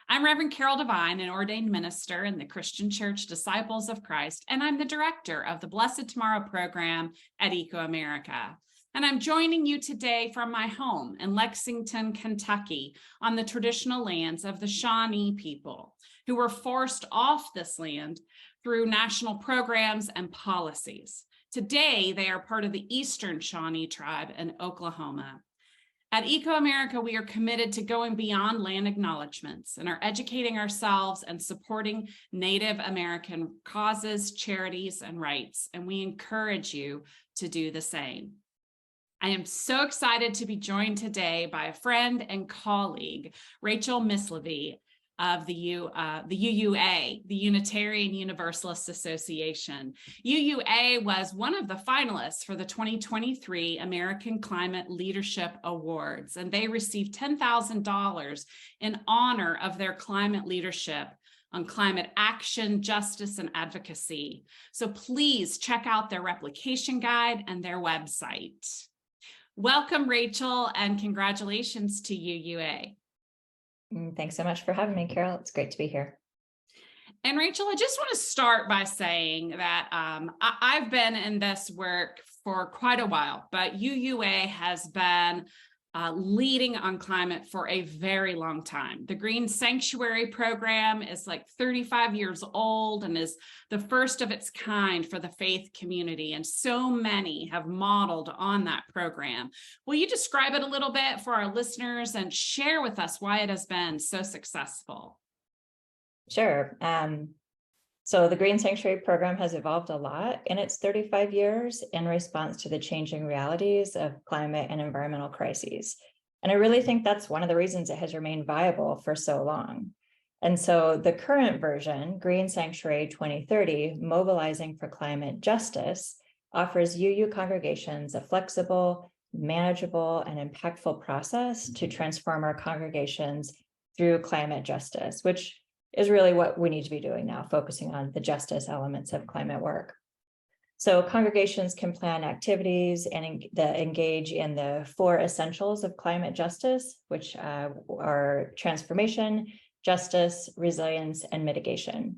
I'm Reverend Carol Devine, an ordained minister in the Christian Church Disciples of Christ, and I'm the director of the Blessed Tomorrow program at ecoAmerica. And I'm joining you today from my home in Lexington, Kentucky, on the traditional lands of the Shawnee people, who were forced off this land through national programs and policies. Today, they are part of the Eastern Shawnee tribe in Oklahoma. At ecoAmerica, we are committed to going beyond land acknowledgements and are educating ourselves and supporting Native American causes, charities, and rights, and we encourage you to do the same. I am so excited to be joined today by a friend and colleague, Rachel Myslivy of the UUA, the Unitarian Universalist Association. UUA was one of the finalists for the 2023 American Climate Leadership Awards, and they received $10,000 in honor of their climate leadership on climate action, justice, and advocacy. So please check out their replication guide and their website. Welcome, Rachel, and congratulations to UUA. Thanks so much for having me, Carol. It's great to be here. And Rachel, I just want to start by saying that I've been in this work for quite a while, but UUA has been leading on climate for a very long time. The Green Sanctuary program is like 35 years old and is the first of its kind for the faith community. And so many have modeled on that program. Will you describe it a little bit for our listeners and share with us why it has been so successful? Sure. So the Green Sanctuary program has evolved a lot in its 35 years in response to the changing realities of climate and environmental crises. And I really think that's one of the reasons it has remained viable for so long. And so the current version, Green Sanctuary 2030, Mobilizing for Climate Justice, offers UU congregations a flexible, manageable, and impactful process to transform our congregations through climate justice, which is really what we need to be doing now, focusing on the justice elements of climate work. So congregations can plan activities and engage in the 4 essentials of climate justice, which are transformation, justice, resilience, and mitigation.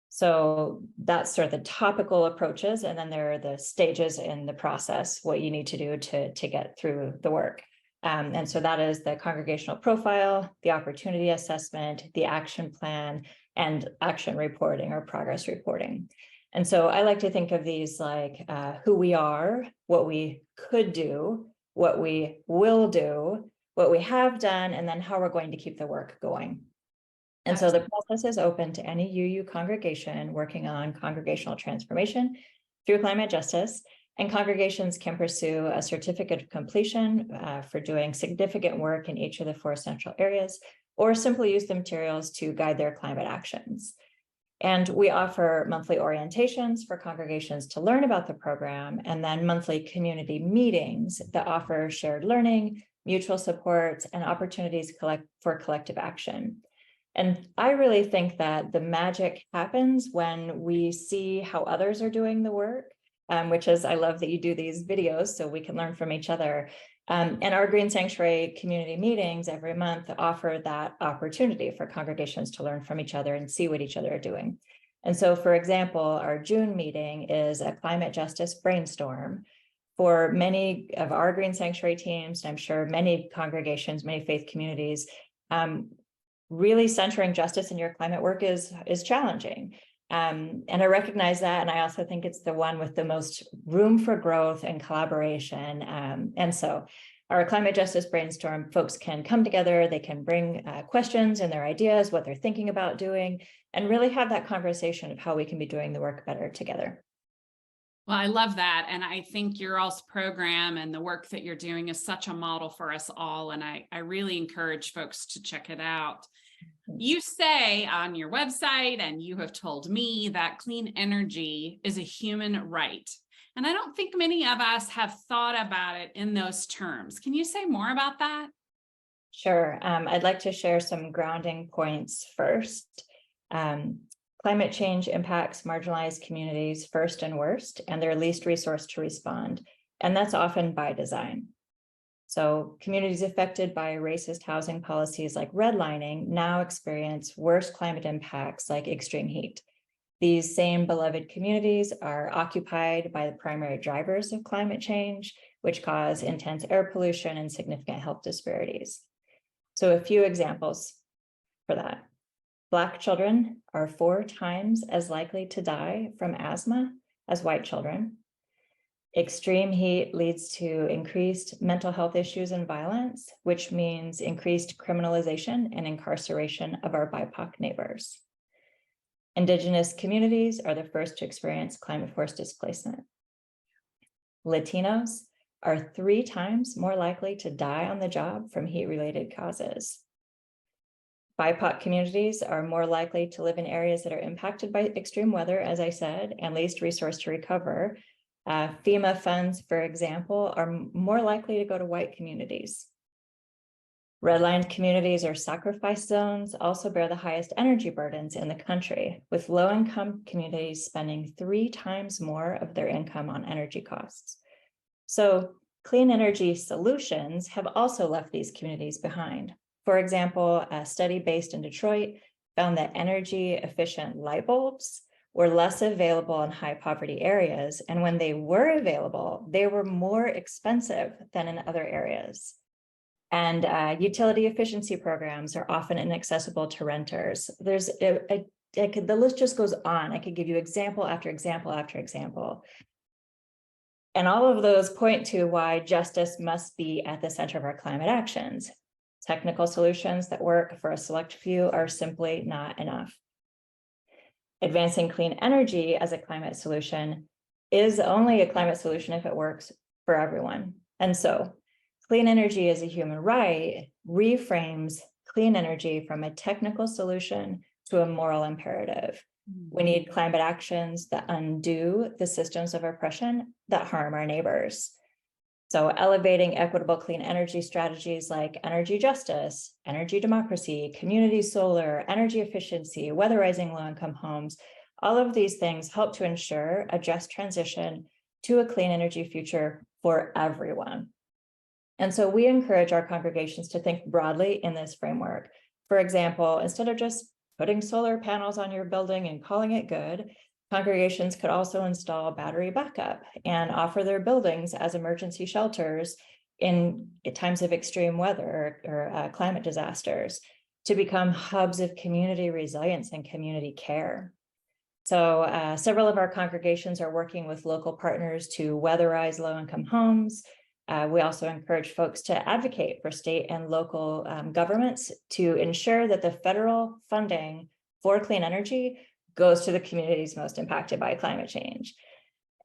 So that's sort of the topical approaches, and then there are the stages in the process, what you need to do to get through the work. And so that is the congregational profile, the opportunity assessment, the action plan, and action reporting or progress reporting. And so I like to think of these like who we are, what we could do, what we will do, what we have done, and then how we're going to keep the work going. And so the process is open to any UU congregation working on congregational transformation through climate justice. And congregations can pursue a certificate of completion for doing significant work in each of the 4 central areas, or simply use the materials to guide their climate actions. And we offer monthly orientations for congregations to learn about the program, and then monthly community meetings that offer shared learning, mutual support, and opportunities for collective action. And I really think that the magic happens when we see how others are doing the work. Which is, I love that you do these videos so we can learn from each other. And our Green Sanctuary community meetings every month offer that opportunity for congregations to learn from each other and see what each other are doing. And so, for example, our June meeting is a climate justice brainstorm for many of our Green Sanctuary teams, and I'm sure many congregations, many faith communities. Really centering justice in your climate work is challenging. And I recognize that, and I also think it's the one with the most room for growth and collaboration. And so our climate justice brainstorm, folks can come together, they can bring questions and their ideas, what they're thinking about doing, and really have that conversation of how we can be doing the work better together. Well, I love that. And I think your all's program and the work that you're doing is such a model for us all. And I really encourage folks to check it out. You say on your website, and you have told me, that clean energy is a human right. And I don't think many of us have thought about it in those terms. Can you say more about that? Sure. I'd like to share some grounding points first. Climate change impacts marginalized communities first and worst, and they're least resourced to respond. And that's often by design. So communities affected by racist housing policies like redlining now experience worse climate impacts like extreme heat. These same beloved communities are occupied by the primary drivers of climate change, which cause intense air pollution and significant health disparities. So a few examples for that. Black children are 4 times as likely to die from asthma as white children. Extreme heat leads to increased mental health issues and violence, which means increased criminalization and incarceration of our BIPOC neighbors. Indigenous communities are the first to experience climate force displacement. Latinos are 3 times more likely to die on the job from heat-related causes. BIPOC communities are more likely to live in areas that are impacted by extreme weather, as I said, and least resource to recover. FEMA funds, for example, are more likely to go to white communities. Redlined communities or sacrifice zones also bear the highest energy burdens in the country, with low-income communities spending 3 times more of their income on energy costs. So clean energy solutions have also left these communities behind. For example, a study based in Detroit found that energy-efficient light bulbs were less available in high poverty areas, and when they were available, they were more expensive than in other areas. And utility efficiency programs are often inaccessible to renters. There's the list just goes on. I could give you example after example after example. And all of those point to why justice must be at the center of our climate actions. Technical solutions that work for a select few are simply not enough. Advancing clean energy as a climate solution is only a climate solution if it works for everyone. And so clean energy as a human right reframes clean energy from a technical solution to a moral imperative. We need climate actions that undo the systems of oppression that harm our neighbors. So elevating equitable clean energy strategies like energy justice, energy democracy, community solar, energy efficiency, weatherizing low-income homes, all of these things help to ensure a just transition to a clean energy future for everyone. And so we encourage our congregations to think broadly in this framework. For example, instead of just putting solar panels on your building and calling it good, congregations could also install battery backup and offer their buildings as emergency shelters in times of extreme weather or climate disasters to become hubs of community resilience and community care. So several of our congregations are working with local partners to weatherize low-income homes. We also encourage folks to advocate for state and local governments to ensure that the federal funding for clean energy goes to the communities most impacted by climate change.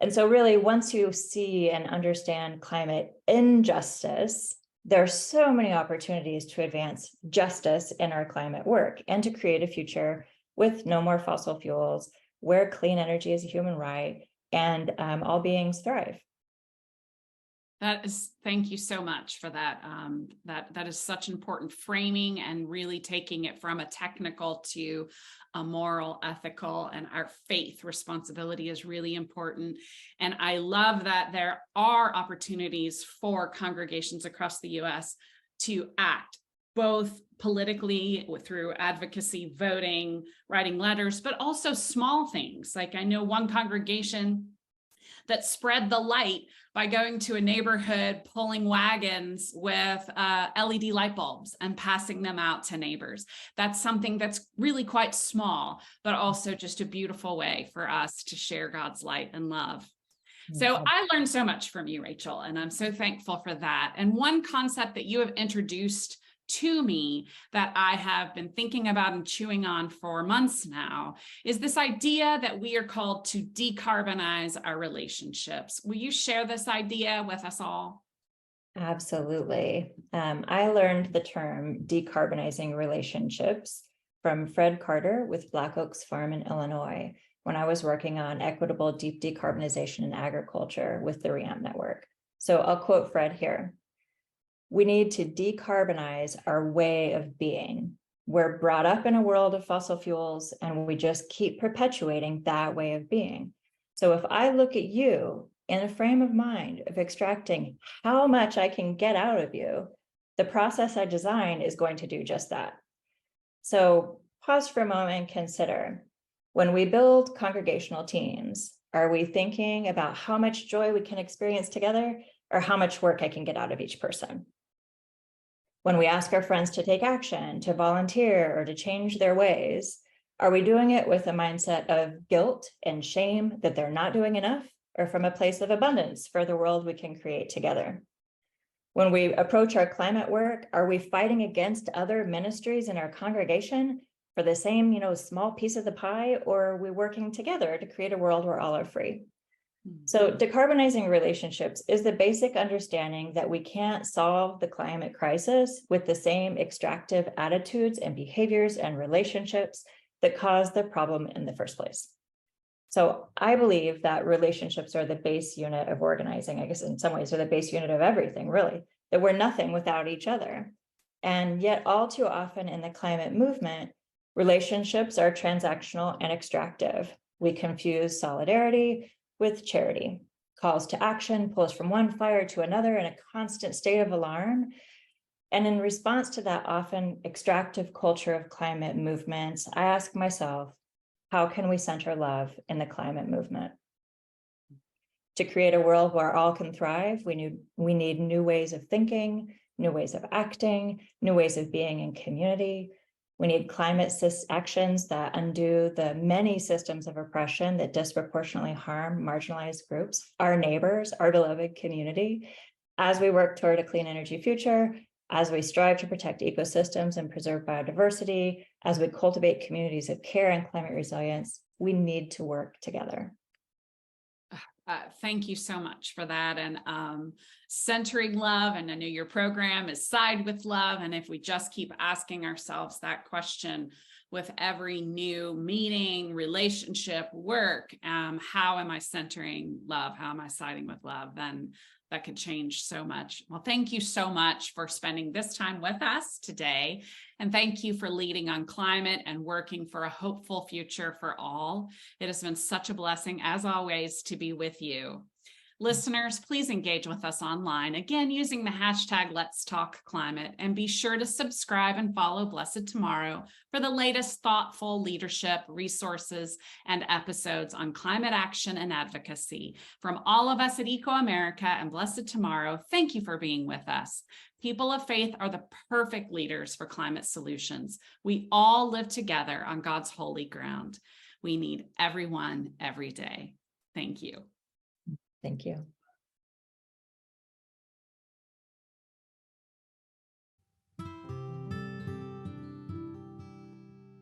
And so really, once you see and understand climate injustice, there are so many opportunities to advance justice in our climate work and to create a future with no more fossil fuels, where clean energy is a human right, and all beings thrive. Thank you so much for that. That is such important framing and really taking it from a technical to a moral, ethical, and our faith responsibility is really important. And I love that there are opportunities for congregations across the US to act both politically through advocacy, voting, writing letters, but also small things. Like I know one congregation that spread the light by going to a neighborhood, pulling wagons with LED light bulbs and passing them out to neighbors. That's something that's really quite small, but also just a beautiful way for us to share God's light and love. So I learned so much from you, Rachel, and I'm so thankful for that. And one concept that you have introduced to me that I have been thinking about and chewing on for months now is this idea that we are called to decarbonize our relationships. Will you share this idea with us all? Absolutely. I learned the term decarbonizing relationships from Fred Carter with Black Oaks Farm in Illinois when I was working on equitable deep decarbonization in agriculture with the REAMP network. So I'll quote Fred here. We need to decarbonize our way of being. We're brought up in a world of fossil fuels, and we just keep perpetuating that way of being. So if I look at you in a frame of mind of extracting how much I can get out of you, the process I design is going to do just that. So pause for a moment and consider, when we build congregational teams, are we thinking about how much joy we can experience together or how much work I can get out of each person? When we ask our friends to take action, to volunteer, or to change their ways, are we doing it with a mindset of guilt and shame that they're not doing enough, or from a place of abundance for the world we can create together? When we approach our climate work, are we fighting against other ministries in our congregation for the same, small piece of the pie, or are we working together to create a world where all are free? So decarbonizing relationships is the basic understanding that we can't solve the climate crisis with the same extractive attitudes and behaviors and relationships that caused the problem in the first place. So I believe that relationships are the base unit of organizing. I guess in some ways they're the base unit of everything, really, that we're nothing without each other. And yet all too often in the climate movement, relationships are transactional and extractive. We confuse solidarity with charity. Calls to action pull us from one fire to another in a constant state of alarm. And in response to that often extractive culture of climate movements, I ask myself, how can we center love in the climate movement? To create a world where all can thrive, we need new ways of thinking, new ways of acting, new ways of being in community. We need climate actions that undo the many systems of oppression that disproportionately harm marginalized groups, our neighbors, our beloved community, as we work toward a clean energy future, as we strive to protect ecosystems and preserve biodiversity, as we cultivate communities of care and climate resilience. We need to work together. Thank you so much for that. And centering love, and I know your program is Side with Love. And if we just keep asking ourselves that question with every new meeting, relationship, work, how am I centering love? How am I siding with love? Then that could change so much. Well, thank you so much for spending this time with us today. And thank you for leading on climate and working for a hopeful future for all. It has been such a blessing, as always, to be with you. Listeners, please engage with us online, again, using the hashtag Let's Talk Climate, and be sure to subscribe and follow Blessed Tomorrow for the latest thoughtful leadership, resources, and episodes on climate action and advocacy. From all of us at ecoAmerica and Blessed Tomorrow, thank you for being with us. People of faith are the perfect leaders for climate solutions. We all live together on God's holy ground. We need everyone every day. Thank you. Thank you.